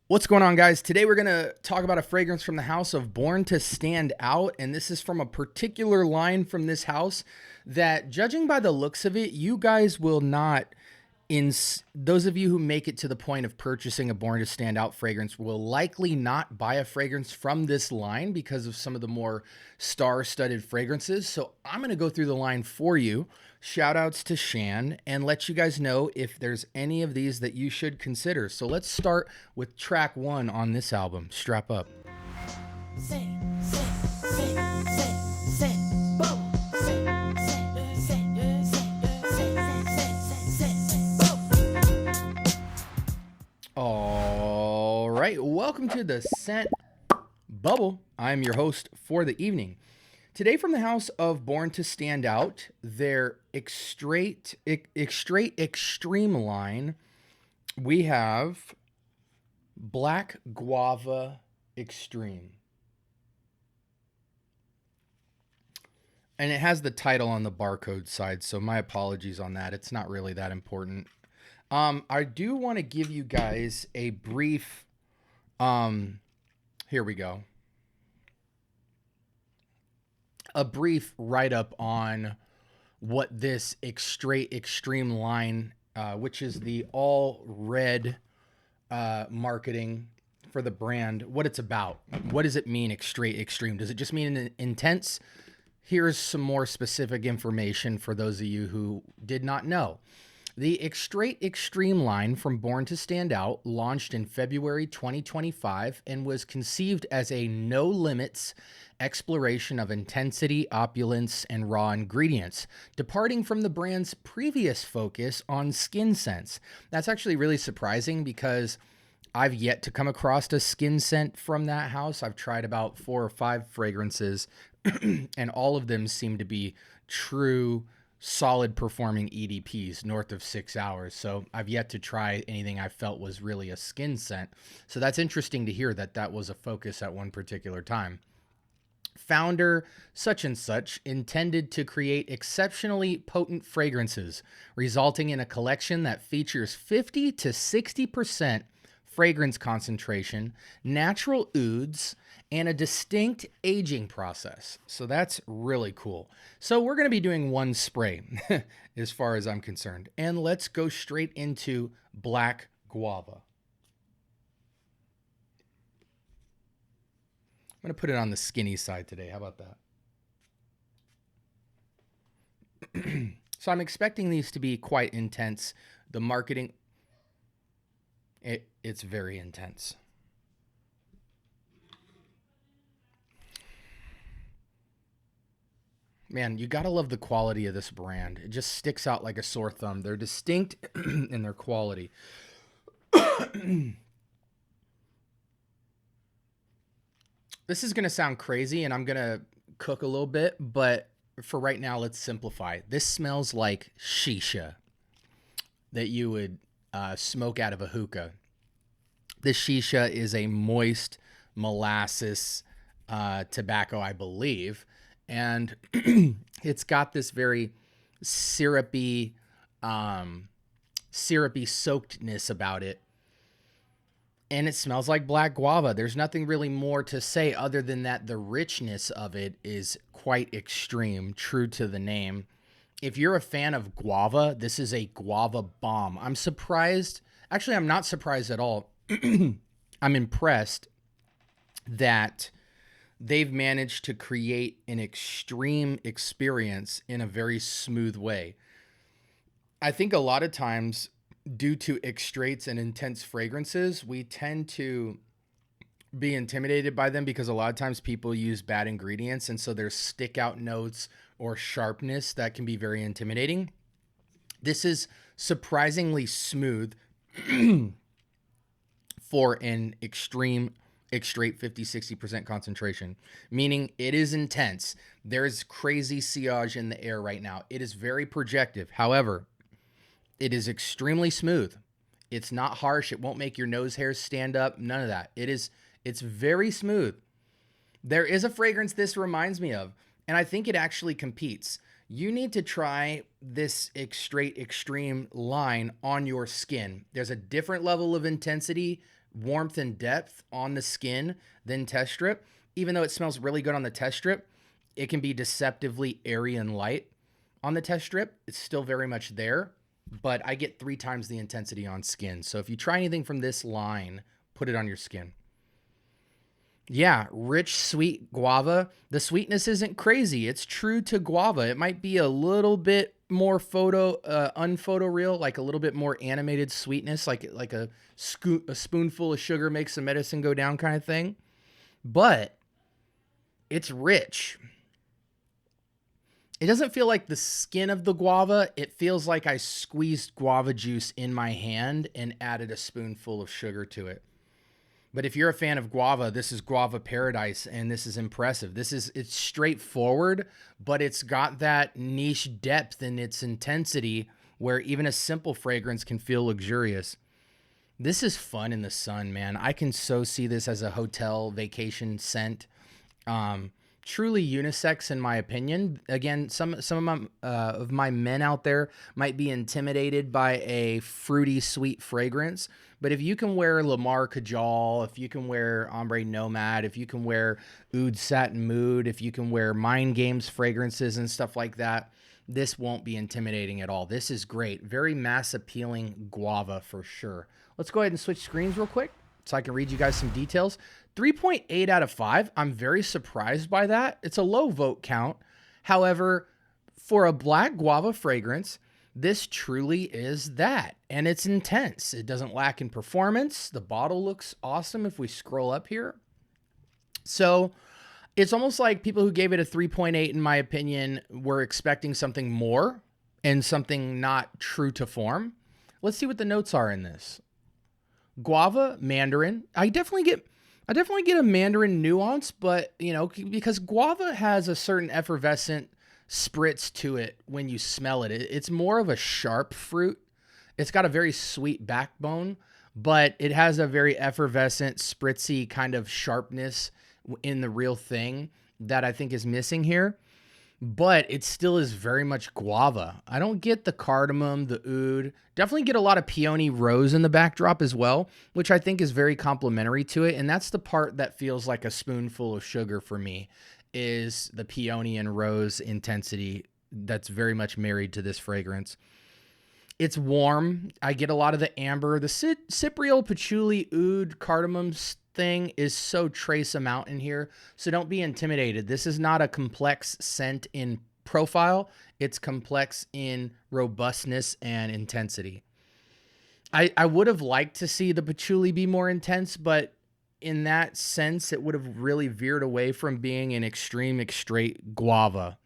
What's going on, guys? Today we're going to talk about a fragrance from the house of Born to Stand Out, and this is from a particular line from this house that, judging by the looks of it, you guys will not, those of you who make it to the point of purchasing a Born to Stand Out fragrance will likely not buy a fragrance from this line because of some of the more star-studded fragrances. So I'm going to go through the line for you. Shout outs to Shan and let you guys know if there's any of these that you should consider. So let's start with track 1 on this album. Strap up. All right, welcome to the Scent Bubble. I'm your host for the evening. Today, from the house of Born to Stand Out, their Extreme line, we have Black Guava Extreme. And it has the title on the barcode side, so my apologies on that. It's not really that important. I do want to give you guys a brief, here we go. A brief write-up on what this Extreme line, which is the all red marketing for the brand, what it's about. What does it mean, Extreme? Does it just mean intense? Here's some more specific information for those of you who did not know. The Extreme line from Born to Stand Out launched in February 2025 and was conceived as a no-limits exploration of intensity, opulence, and raw ingredients, departing from the brand's previous focus on skin scents. That's actually really surprising because I've yet to come across a skin scent from that house. I've tried about 4 or 5 fragrances, and all of them seem to be true solid performing EDPs north of 6 hours. So I've yet to try anything I felt was really a skin scent. So that's interesting to hear that that was a focus at one particular time. Founder such and such intended to create exceptionally potent fragrances, resulting in a collection that features 50 to 60% fragrance concentration, natural ouds, and a distinct aging process. So that's really cool. So we're going to be doing one spray as far as I'm concerned. And let's go straight into Black Guava. I'm going to put it on the skinny side today. How about that? So I'm expecting these to be quite intense. The marketing, it's very intense. Man, you gotta love the quality of this brand. It just sticks out like a sore thumb. They're distinct in their quality. This is gonna sound crazy and I'm gonna cook a little bit, but for right now, let's simplify. This smells like shisha that you would smoke out of a hookah. This shisha is a moist molasses tobacco, I believe. And it's got this very syrupy soakedness about it. And it smells like black guava. There's nothing really more to say other than that the richness of it is quite extreme, true to the name. If you're a fan of guava, this is a guava bomb. I'm surprised. Actually, I'm not surprised at all. I'm impressed that they've managed to create an extreme experience in a very smooth way. I think a lot of times, due to extraits and intense fragrances, we tend to be intimidated by them because a lot of times people use bad ingredients, and so there's stick out notes or sharpness that can be very intimidating. This is surprisingly smooth for an extreme extrait 50-60% concentration, meaning it is intense. There's crazy sillage in the air right now. It is very projective. However, it is extremely smooth. It's not harsh. It won't make your nose hairs stand up. None of that. It's very smooth. There is a fragrance this reminds me of, and I think it actually competes. you need to try this Extrate Extreme line on your skin. There's a different level of intensity, warmth, and depth on the skin than test strip. Even though it smells really good on the test strip, it can be deceptively airy and light. On the test strip, it's still very much there, but I get 3 times the intensity on skin. So if you try anything from this line, put it on your skin. Yeah, rich, sweet guava. The sweetness isn't crazy. It's true to guava. It might be a little bit more unphotoreal, like a little bit more animated sweetness, like a spoonful of sugar makes the medicine go down kind of thing. But it's rich. It doesn't feel like the skin of the guava. It feels like I squeezed guava juice in my hand and added a spoonful of sugar to it. But if you're a fan of guava, this is guava paradise, and this is impressive. It's straightforward, but it's got that niche depth in its intensity where even a simple fragrance can feel luxurious. This is fun in the sun, man. I can so see this as a hotel vacation scent. Truly unisex in my opinion. Again, some of my men out there might be intimidated by a fruity sweet fragrance, but if you can wear Lamar Kajal, if you can wear Ombre Nomad, if you can wear Oud Satin Mood, if you can wear Mind Games fragrances and stuff like that, this won't be intimidating at all. This is great. Very mass appealing guava for sure. Let's go ahead and switch screens real quick so I can read you guys some details. 3.8 out of 5. I'm very surprised by that. It's a low vote count. However, for a black guava fragrance, this truly is that. And it's intense. It doesn't lack in performance. The bottle looks awesome if we scroll up here. So it's almost like people who gave it a 3.8, in my opinion, were expecting something more and something not true to form. Let's see what the notes are in this. Guava, mandarin. I definitely get a mandarin nuance, but because guava has a certain effervescent spritz to it when you smell it. It's more of a sharp fruit. It's got a very sweet backbone, but it has a very effervescent, spritzy kind of sharpness in the real thing that I think is missing here. But it still is very much guava. I don't get the cardamom, the oud. Definitely get a lot of peony rose in the backdrop as well, which I think is very complimentary to it. And that's the part that feels like a spoonful of sugar for me, is the peony and rose intensity that's very much married to this fragrance. It's warm. I get a lot of the amber. The cypriol, patchouli, oud, cardamom thing is so trace amount in here, so don't be intimidated. This is not a complex scent in profile. It's complex in robustness and intensity. I would have liked to see the patchouli be more intense, but in that sense, it would have really veered away from being an extreme extrait guava.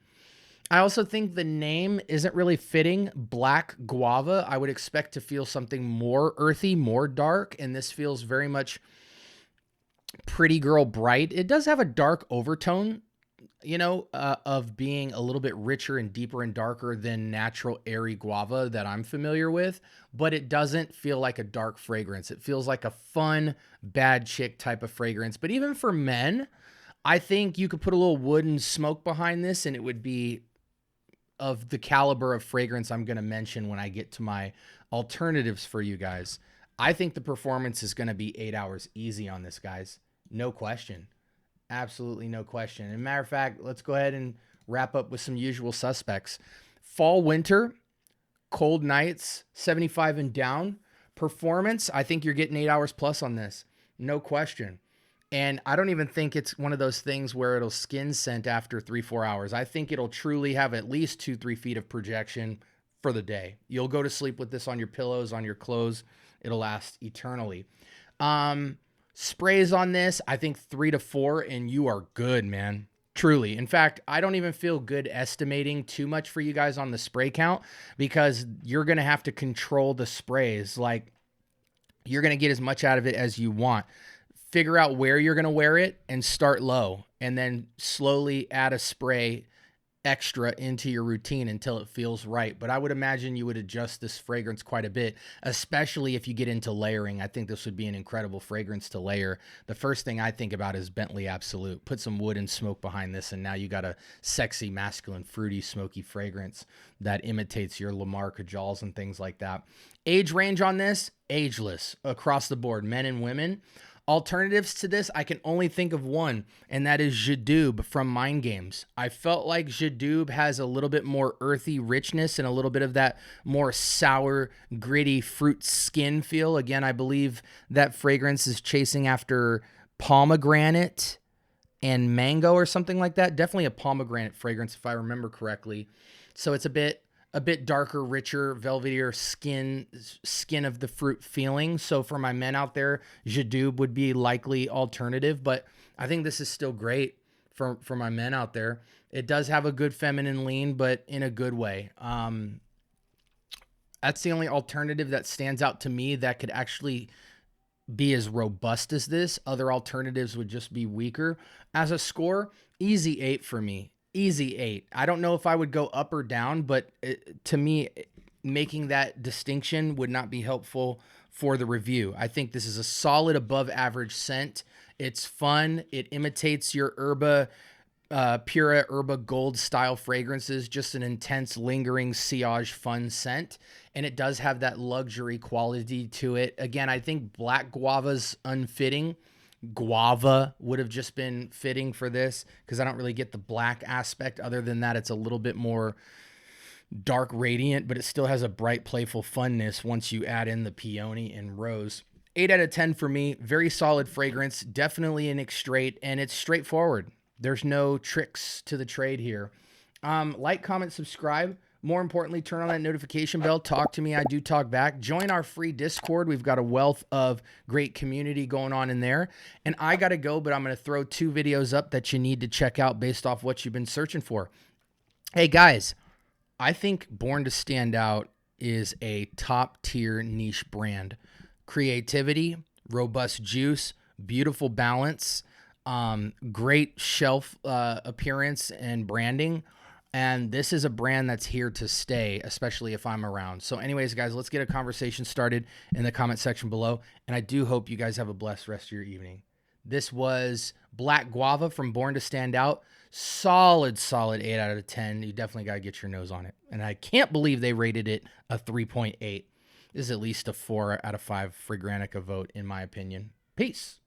I also think the name isn't really fitting. Black guava. I would expect to feel something more earthy, more dark, and this feels very much pretty girl bright. It does have a dark overtone, of being a little bit richer and deeper and darker than natural airy guava that I'm familiar with, but it doesn't feel like a dark fragrance. It feels like a fun, bad chick type of fragrance. But even for men, I think you could put a little wood and smoke behind this and it would be of the caliber of fragrance I'm going to mention when I get to my alternatives for you guys. I think the performance is going to be 8 hours easy on this, guys. No question. Absolutely no question. As a matter of fact, let's go ahead and wrap up with some usual suspects. Fall, winter, cold nights, 75 and down. Performance, I think you're getting 8 hours plus on this. No question. And I don't even think it's one of those things where it'll skin scent after 3-4 hours. I think it'll truly have at least 2-3 feet of projection for the day. You'll go to sleep with this on your pillows, on your clothes. It'll last eternally. Sprays on this, I think 3 to 4, and you are good, man. Truly. In fact, I don't even feel good estimating too much for you guys on the spray count because you're going to have to control the sprays. Like, you're going to get as much out of it as you want. Figure out where you're going to wear it and start low, and then slowly add a spray extra into your routine until it feels right. But I would imagine you would adjust this fragrance quite a bit, especially if you get into layering. I think this would be an incredible fragrance to layer. The first thing I think about is Bentley Absolute. Put some wood and smoke behind this, and now you got a sexy, masculine, fruity, smoky fragrance that imitates your Lamar Kajals and things like that. Age range on this, ageless across the board, men and women. Alternatives to this, I can only think of one, and that is Jadoob from Mind Games. I felt like Jadoob has a little bit more earthy richness and a little bit of that more sour, gritty fruit skin feel. Again, I believe that fragrance is chasing after pomegranate and mango or something like that. Definitely a pomegranate fragrance, if I remember correctly. So it's a bit darker, richer, velvetier skin of the fruit feeling. So for my men out there, Jadoob would be likely alternative, but I think this is still great for my men out there. It does have a good feminine lean, but in a good way. That's the only alternative that stands out to me that could actually be as robust as this. Other alternatives would just be weaker. As a score, easy 8 for me. Easy 8. I don't know if I would go up or down, but to me, making that distinction would not be helpful for the review. I think this is a solid above average scent. It's fun. It imitates your Pura Herba Gold style fragrances, just an intense, lingering, sillage, fun scent. And it does have that luxury quality to it. Again, I think Black Guava's unfitting. Guava would have just been fitting for this because I don't really get the black aspect. Other than that, it's a little bit more dark radiant, but it still has a bright, playful funness once you add in the peony and rose. 8 out of 10 for me. Very solid fragrance. Definitely an Extrate, and it's straightforward. There's no tricks to the trade here. Like, comment, subscribe. More importantly, turn on that notification bell. Talk to me. I do talk back. Join our free Discord. We've got a wealth of great community going on in there. And I got to go, but I'm going to throw 2 videos up that you need to check out based off what you've been searching for. Hey, guys, I think Born to Stand Out is a top-tier niche brand. Creativity, robust juice, beautiful balance, great shelf appearance and branding. And this is a brand that's here to stay, especially if I'm around. So anyways, guys, let's get a conversation started in the comment section below. And I do hope you guys have a blessed rest of your evening. This was Black Guava from Born to Stand Out. Solid 8 out of 10. You definitely got to get your nose on it. And I can't believe they rated it a 3.8. This is at least a 4 out of 5 Fragrantica vote, in my opinion. Peace.